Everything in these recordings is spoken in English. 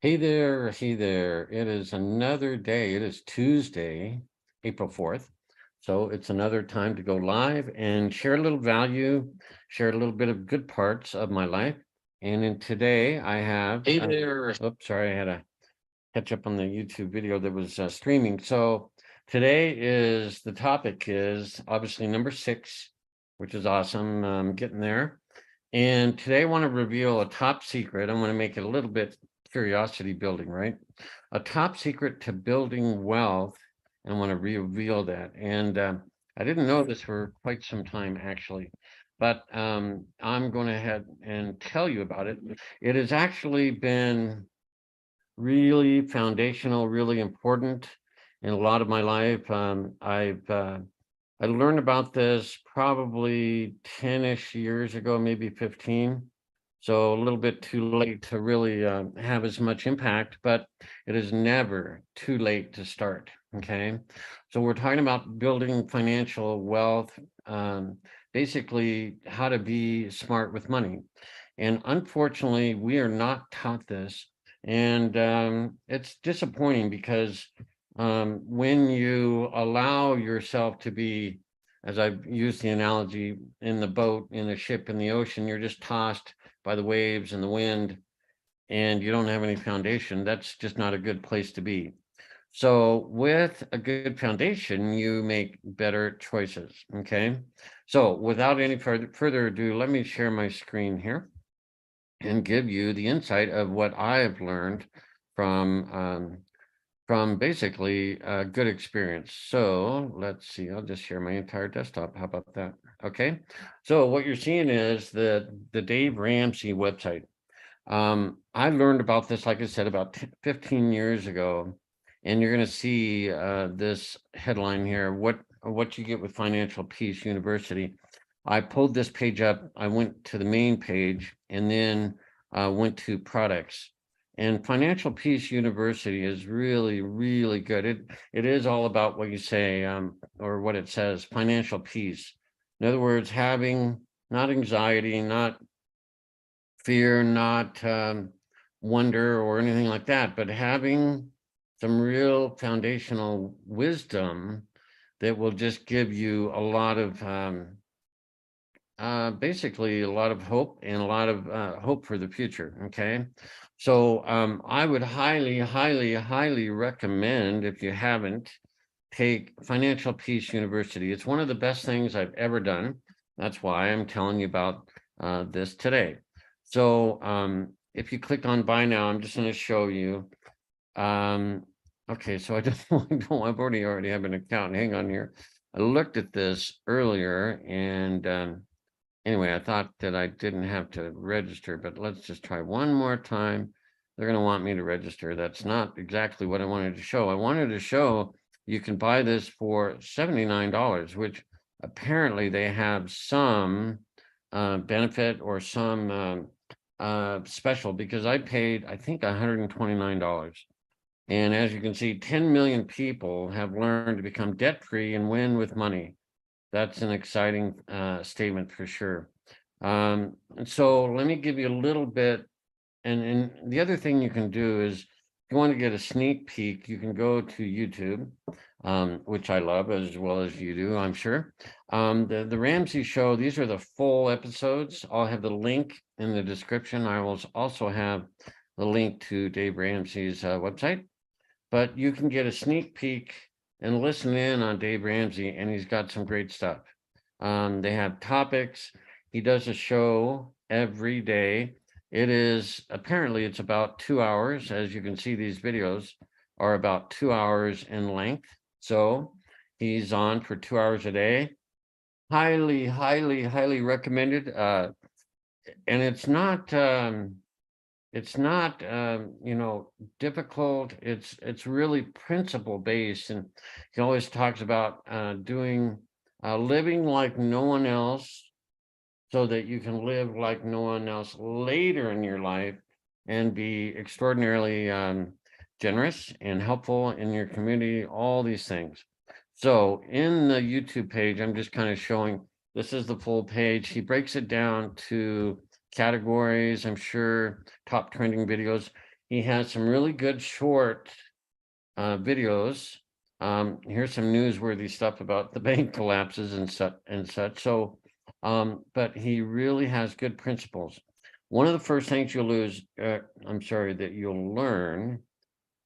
Hey there. It is another day. It is Tuesday, April 4th. So it's another time to go live and share a little value, share a little bit of good parts of my life. And in today I have, Hey there. oops, sorry, I had to catch up on the YouTube video that was streaming. So today the topic is obviously number 6, which is awesome. Getting there. And today I want to reveal a top secret. I want to make it a little bit curiosity building, right? A top secret to building wealth. And I want to reveal that. And I didn't know this for quite some time, actually, but I'm going to head and tell you about it. It has actually been really foundational, really important in a lot of my life. I learned about this probably 10-ish years ago, maybe 15. So a little bit too late to really have as much impact, but it is never too late to start. Okay. So we're talking about building financial wealth, basically how to be smart with money. And unfortunately, we are not taught this. And it's disappointing because when you allow yourself to be, as I've used the analogy, in the boat, in a ship in the ocean, you're just tossed by the waves and the wind, and you don't have any foundation. That's just not a good place to be. So with a good foundation, you make better choices. Okay. So without any further ado, let me share my screen here and give you the insight of what I have learned from from basically a good experience. So let's see, I'll just share my entire desktop. How about that? Okay. So what you're seeing is the Dave Ramsey website. I learned about this, like I said, about 15 years ago, and you're going to see this headline here: what you get with Financial Peace University. I pulled this page up. I went to the main page, and then went to products. And Financial Peace University is really, really good. It is all about what you say, or what it says: financial peace. In other words, having not anxiety, not fear, not wonder or anything like that, but having some real foundational wisdom that will just give you a lot of basically a lot of hope and a lot of hope for the future. Okay. So I would highly, highly, highly recommend, if you haven't, take Financial Peace University. It's one of the best things I've ever done. That's why I'm telling you about this today. So if you click on buy now, I'm just going to show you. Okay, so I don't, I've already have an account. Hang on here. I looked at this earlier, and anyway, I thought that I didn't have to register, but let's just try one more time. They're going to want me to register. That's not exactly what I wanted to show. I wanted to show you can buy this for $79, which apparently they have some benefit or some special, because I paid, I think, $129. And as you can see, 10 million people have learned to become debt-free and win with money. That's an exciting statement for sure. And so let me give you a little bit. And the other thing you can do is, if you want to get a sneak peek, you can go to YouTube, which I love as well as you do, I'm sure. The Ramsey Show, these are the full episodes. I'll have the link in the description. I will also have the link to Dave Ramsey's website, but you can get a sneak peek and listen in on Dave Ramsey, and he's got some great stuff. They have topics. He does a show every day. It is, apparently it's about 2 hours. As you can see, these videos are about 2 hours in length. So he's on for 2 hours a day. Highly, highly, highly recommended. And it's not difficult. It's really principle based, and he always talks about doing living like no one else, so that you can live like no one else later in your life and be extraordinarily generous and helpful in your community, all these things. So in the YouTube page, I'm just kind of showing, this is the full page. He breaks it down to categories, I'm sure, top trending videos. he has some really good short videos. Here's some newsworthy stuff about the bank collapses and such. So, but he really has good principles. One of the first things that you'll learn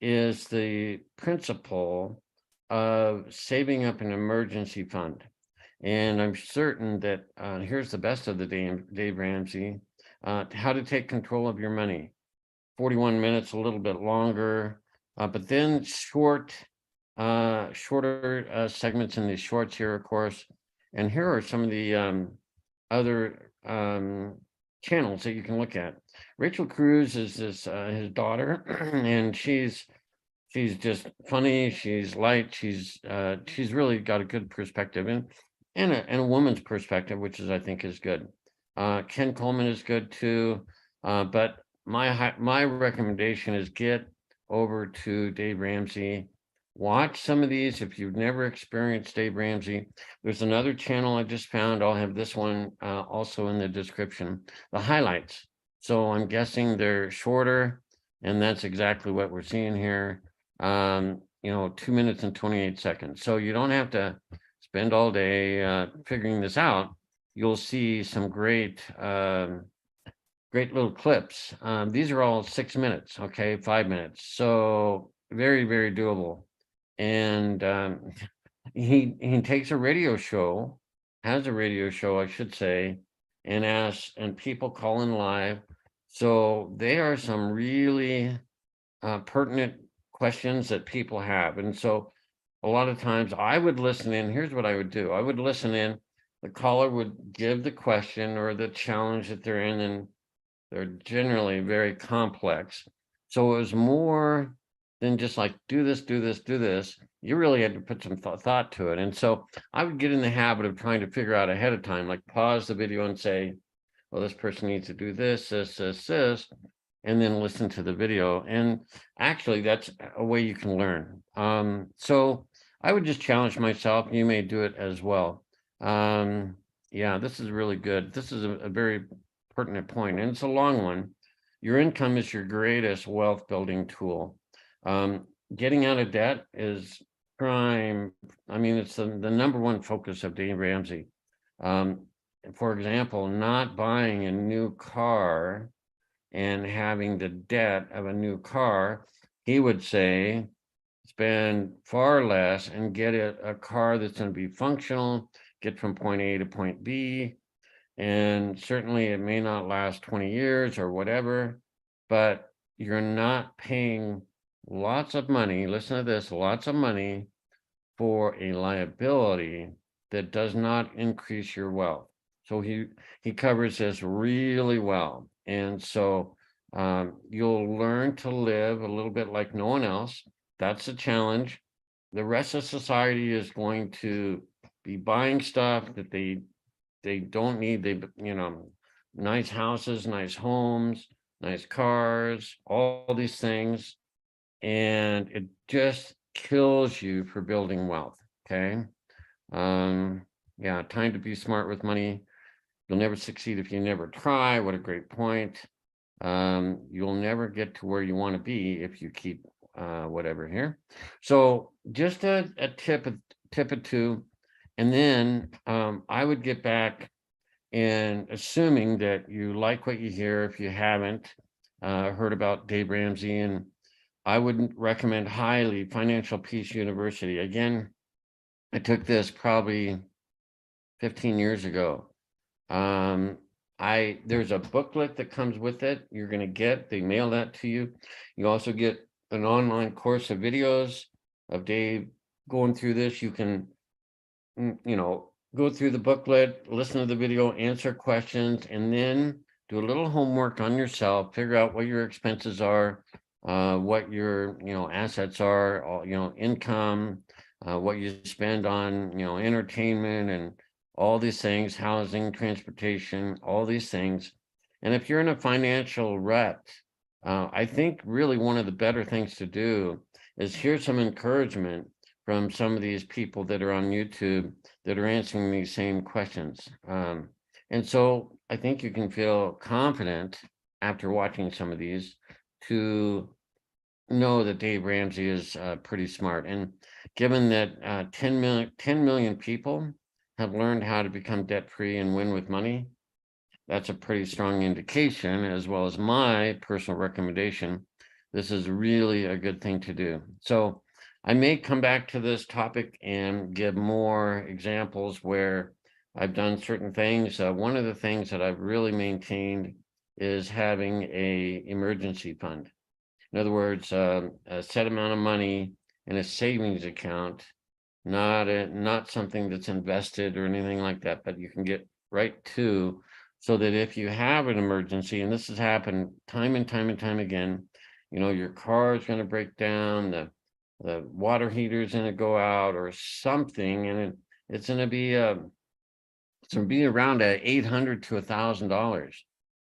is the principle of saving up an emergency fund. And I'm certain that here's the best of the Dave Ramsey, how to take control of your money. 41 minutes, a little bit longer, but then shorter segments in these shorts here, of course. And here are some of the other channels that you can look at. Rachel Cruz is his daughter, and she's just funny. She's light. She's really got a good perspective and a woman's perspective, which I think is good. Ken Coleman is good too, but my recommendation is get over to Dave Ramsey. Watch some of these if you've never experienced Dave Ramsey. There's another channel I just found. I'll have this one also in the description. The highlights. So I'm guessing they're shorter, and that's exactly what we're seeing here. 2 minutes and 28 seconds. So you don't have to spend all day figuring this out. You'll see some great little clips. These are all 6 minutes, okay, 5 minutes. So very, very doable. And he takes a radio show, has a radio show, I should say, and people call in live. So they are some really pertinent questions that people have. And so a lot of times I would listen in. Here's what I would do. I would listen in. The caller would give the question or the challenge that they're in, and they're generally very complex. So it was more than just like, do this, do this, do this. You really had to put some thought to it. And so I would get in the habit of trying to figure out ahead of time, like pause the video and say, well, this person needs to do this, and then listen to the video. And actually, that's a way you can learn. So I would just challenge myself. You may do it as well. Yeah, this is really good. This is a very pertinent point, and it's a long one. Your income is your greatest wealth building tool. Getting out of debt is prime. I mean, it's the number one focus of Dave Ramsey. For example, not buying a new car and having the debt of a new car, he would say, spend far less and get a car that's going to be functional, get from point A to point B. And certainly it may not last 20 years or whatever, but you're not paying lots of money. Listen to this, lots of money for a liability that does not increase your wealth. So he covers this really well. And so you'll learn to live a little bit like no one else. That's the challenge. The rest of society is going to be buying stuff that they don't need. Nice houses, nice homes, nice cars, all these things. And it just kills you for building wealth. Okay. Yeah, time to be smart with money. You'll never succeed if you never try. What a great point. You'll never get to where you want to be if you keep whatever here. So just a tip or two. And then I would get back, and assuming that you like what you hear, if you haven't heard about Dave Ramsey, and I would recommend highly Financial Peace University. Again, I took this probably 15 years ago. There's a booklet that comes with it. You're going to get, they mail that to you. You also get an online course of videos of Dave going through this. You can, go through the booklet, listen to the video, answer questions, and then do a little homework on yourself, figure out what your expenses are, what your, assets are, income, what you spend on, entertainment and all these things, housing, transportation, all these things. And if you're in a financial rut, I think really one of the better things to do is hear some encouragement from some of these people that are on YouTube that are answering these same questions. And so I think you can feel confident after watching some of these to know that Dave Ramsey is pretty smart. And given that 10 million people have learned how to become debt-free and win with money, that's a pretty strong indication, as well as my personal recommendation. This is really a good thing to do. So I may come back to this topic and give more examples where I've done certain things. One of the things that I've really maintained is having a emergency fund. In other words, a set amount of money in a savings account, not something that's invested or anything like that, but you can get right to, so that if you have an emergency, and this has happened time and time and time again, your car is going to break down, the water heater is going to go out or something, and it's going to be around $800 to $1,000.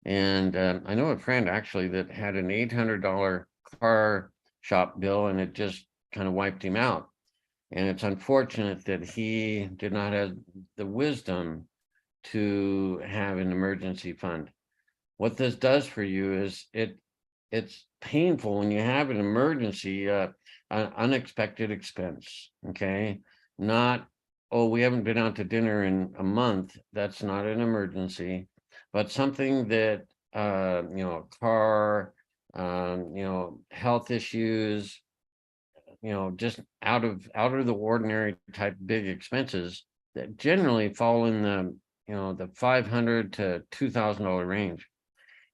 And I know a friend actually that had an $800 car shop bill, and it just kind of wiped him out. And it's unfortunate that he did not have the wisdom to have an emergency fund. What this does for you is it's painful when you have an emergency, an unexpected expense. Okay, not, oh, we haven't been out to dinner in a month. That's not an emergency, but something that a car, health issues, just out of the ordinary type big expenses that generally fall in the the $500 to $2,000 range.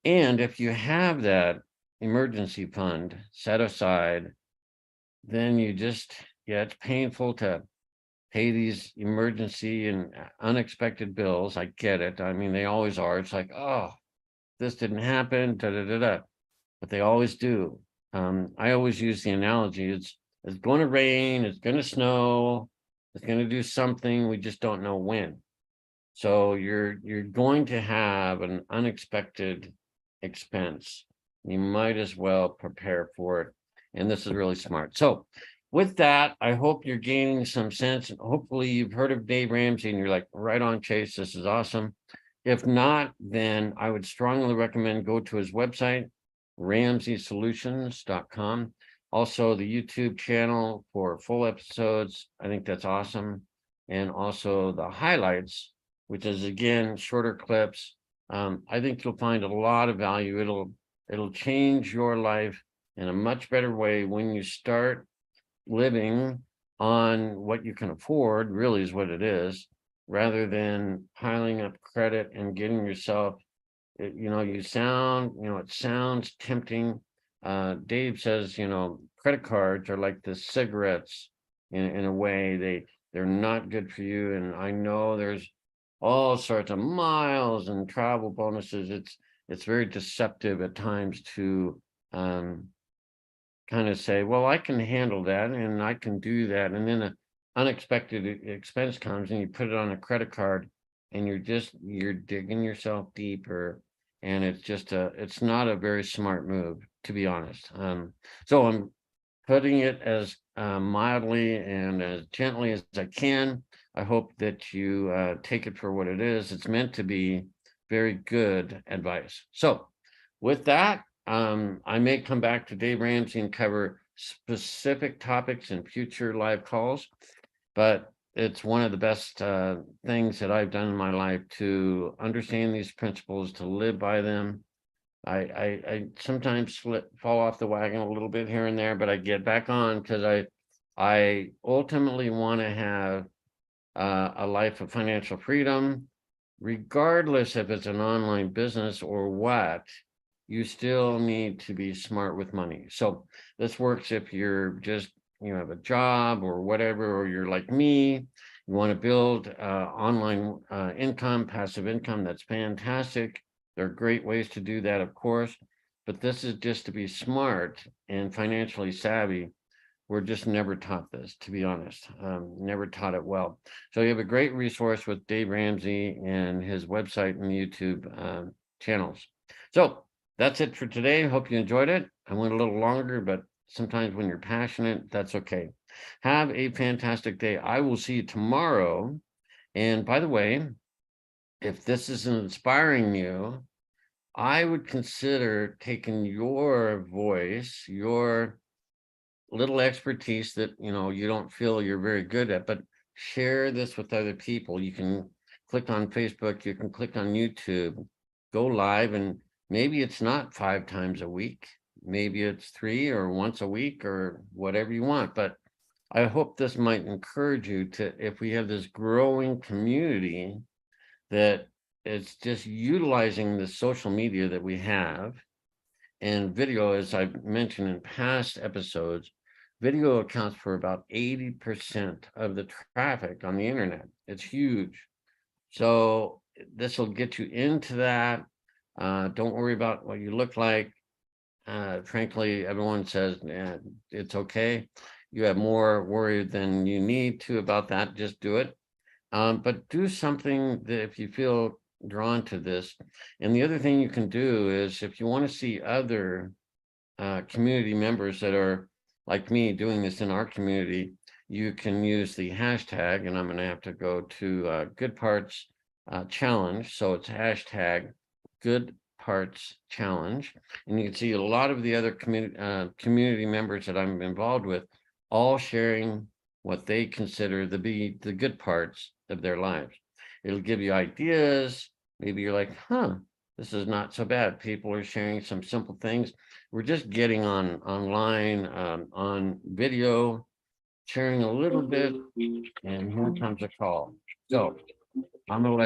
And if you have that emergency fund set aside, then it's painful to pay these emergency and unexpected bills. I get it. I mean, they always are. It's like, oh, this didn't happen, but they always do. I always use the analogy, it's going to rain, it's going to snow, it's going to do something, we just don't know when. So you're going to have an unexpected expense. You might as well prepare for it. And this is really smart. So with that, I hope you're gaining some sense. And hopefully you've heard of Dave Ramsey and you're like, right on, Chase, this is awesome. If not, then I would strongly recommend go to his website, ramseysolutions.com. Also the YouTube channel for full episodes. I think that's awesome. And also the highlights, which is again, shorter clips. I think you'll find a lot of value. It'll change your life in a much better way when you start living on what you can afford, really is what it is, rather than piling up credit and getting yourself, it sounds tempting. Dave says, credit cards are like the cigarettes in a way. They're not good for you. And I know there's all sorts of miles and travel bonuses. It's very deceptive at times to kind of say, well, I can handle that and I can do that. And then an unexpected expense comes and you put it on a credit card and you're digging yourself deeper. And it's not a very smart move, to be honest. So I'm putting it as mildly and as gently as I can. I hope that you take it for what it is. It's meant to be very good advice. So with that, I may come back to Dave Ramsey and cover specific topics in future live calls, but it's one of the best things that I've done in my life to understand these principles, to live by them. I sometimes fall off the wagon a little bit here and there, but I get back on because I ultimately want to have a life of financial freedom, regardless if it's an online business or what. You still need to be smart with money. So this works if you're just, have a job or whatever, or you're like me, you want to build online income, passive income. That's fantastic. There are great ways to do that, of course, but this is just to be smart and financially savvy. We're just never taught this, to be honest, never taught it well. So you have a great resource with Dave Ramsey and his website and YouTube channels. So that's it for today. Hope you enjoyed it. I went a little longer, but sometimes when you're passionate, that's okay. Have a fantastic day. I will see you tomorrow. And by the way, if this is inspiring you, I would consider taking your voice, your little expertise that you don't feel you're very good at, but share this with other people. You can click on Facebook, you can click on YouTube, go live, and maybe it's not 5 times a week, maybe it's 3 or once a week or whatever you want. But I hope this might encourage you to, if we have this growing community that it's just utilizing the social media that we have. And video, as I've mentioned in past episodes, video accounts for about 80% of the traffic on the internet. It's huge. So this will get you into that. Don't worry about what you look like. Frankly, everyone says it's okay. You have more worry than you need to about that. Just do it. But do something that if you feel drawn to this. And the other thing you can do is if you want to see other community members that are like me doing this in our community, you can use the hashtag, and I'm going to have to go to Good Parts Challenge. So it's hashtag Good Parts Challenge. And you can see a lot of the other community members that I'm involved with all sharing what they consider to be the good parts of their lives. It'll give you ideas. Maybe you're like, this is not so bad. People are sharing some simple things. We're just getting online, on video, sharing a little bit, and here comes a call. So I'm gonna let